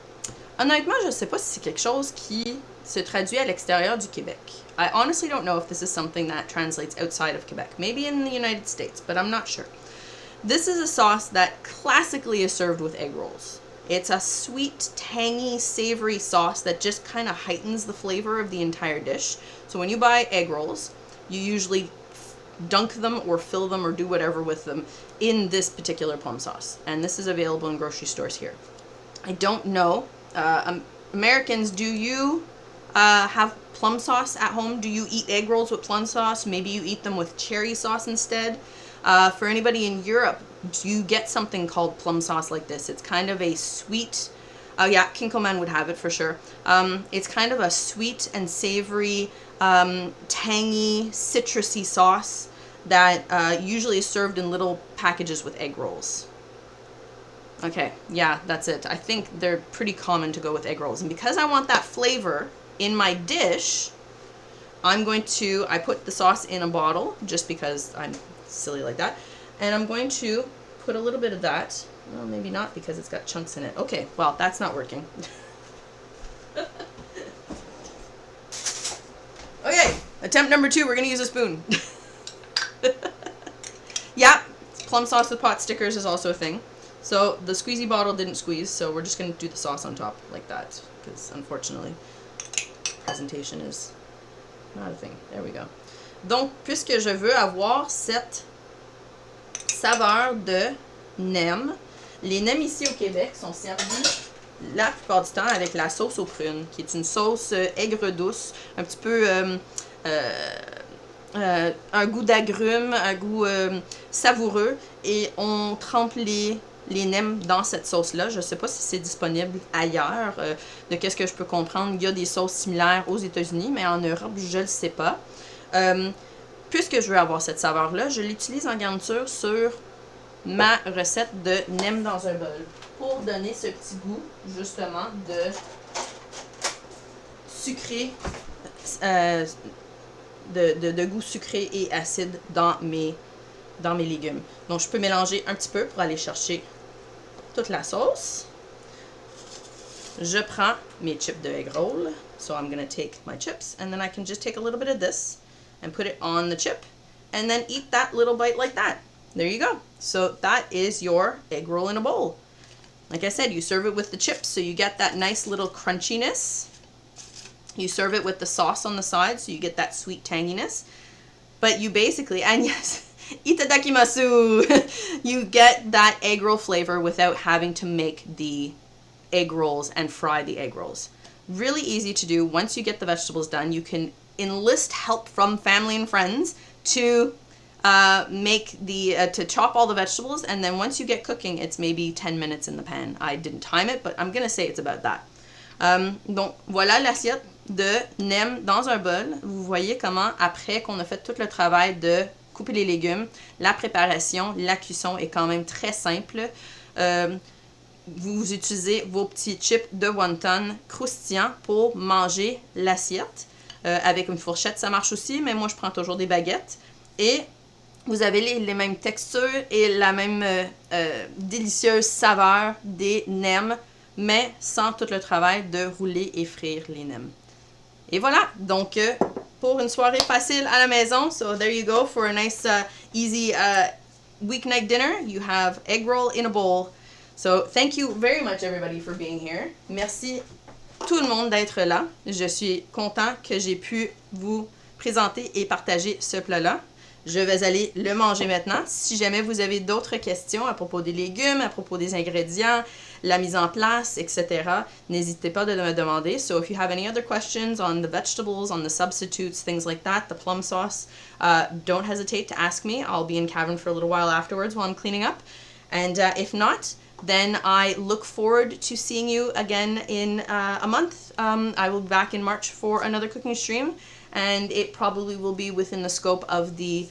honnêtement je sais pas si c'est quelque chose qui se traduit à l'extérieur du Québec. I honestly don't know if this is something that translates outside of Quebec. Maybe in the United States, but I'm not sure. This is a sauce that classically is served with egg rolls. It's a sweet, tangy, savory sauce that just kind of heightens the flavor of the entire dish. So when you buy egg rolls, you usually dunk them or fill them or do whatever with them in this particular plum sauce. And this is available in grocery stores here. I don't know. Americans, do you have plum sauce at home? Do you eat egg rolls with plum sauce? Maybe you eat them with cherry sauce instead. For anybody in Europe, do you get something called plum sauce like this? It's kind of a sweet, yeah, Kinkelman would have it for sure. It's kind of a sweet and savory, tangy, citrusy sauce that usually is served in little packages with egg rolls. Okay, yeah, that's it. I think they're pretty common to go with egg rolls. And because I want that flavor in my dish, I put the sauce in a bottle just because I'm silly like that. And I'm going to put a little bit of that. Well, maybe not because it's got chunks in it. Okay, well, that's not working. Okay, attempt number 2, we're going to use a spoon. Yeah, plum sauce with pot stickers is also a thing. So the squeezy bottle didn't squeeze, so we're just going to do the sauce on top like that. Because unfortunately, presentation is not a thing. There we go. Donc, puisque je veux avoir cette saveur de nem, les nems ici au Québec sont servis la plupart du temps avec la sauce aux prunes, qui est une sauce aigre douce, un petit peu un goût d'agrumes, un goût savoureux, et on trempe les nems dans cette sauce-là. Je ne sais pas si c'est disponible ailleurs. De qu'est-ce que je peux comprendre, il y a des sauces similaires aux États-Unis, mais en Europe, je ne le sais pas. Puisque je veux avoir cette saveur-là, je l'utilise en garniture sur ma recette de nem dans un bol pour donner ce petit goût, justement, de sucré, de goût sucré et acide dans mes légumes. Donc, je peux mélanger un petit peu pour aller chercher toute la sauce. Je prends mes chips de Eggroll. So I'm going to take my chips, and then I can just take a little bit of this and put it on the chip, and then eat that little bite like that. There you go. So that is your egg roll in a bowl. Like I said, you serve it with the chips, so you get that nice little crunchiness. You serve it with the sauce on the side, so you get that sweet tanginess. But you basically, and yes, Itadakimasu! You get that egg roll flavor without having to make the egg rolls and fry the egg rolls. Really easy to do. Once you get the vegetables done, you can enlist help from family and friends to to chop all the vegetables, and then once you get cooking, it's maybe 10 minutes in the pan. I didn't time it, but I'm gonna say it's about that. Donc voilà l'assiette de nem dans un bol. Vous voyez comment, après qu'on a fait tout le travail de couper les légumes, la préparation, la cuisson est quand même très simple. Vous utilisez vos petits chips de wonton croustillants pour manger l'assiette. Avec une fourchette, ça marche aussi, mais moi je prends toujours des baguettes. Et vous avez les mêmes textures et la même délicieuse saveur des nems, mais sans tout le travail de rouler et frire les nems. Et voilà, donc pour une soirée facile à la maison, so there you go for a nice easy weeknight dinner. You have egg roll in a bowl. So thank you very much everybody for being here. Merci tout le monde d'être là. Je suis content que j'ai pu vous présenter et partager ce plat-là. Je vais aller le manger maintenant. Si jamais vous avez d'autres questions à propos des légumes, à propos des ingrédients, la mise en place, etc., n'hésitez pas de me demander. So if you have any other questions on the vegetables, on the substitutes, things like that, the plum sauce, don't hesitate to ask me. I'll be in Cavern for a little while afterwards while I'm cleaning up. And if not, then I look forward to seeing you again in a month. I will be back in March for another cooking stream, and it probably will be within the scope of the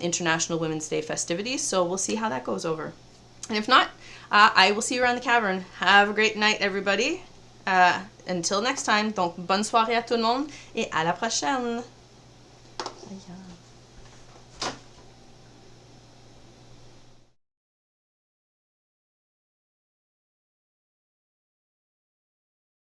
International Women's Day festivities, so we'll see how that goes over. And if not, I will see you around the cavern. Have a great night, everybody. Until next time, donc bonne soirée à tout le monde, et à la prochaine.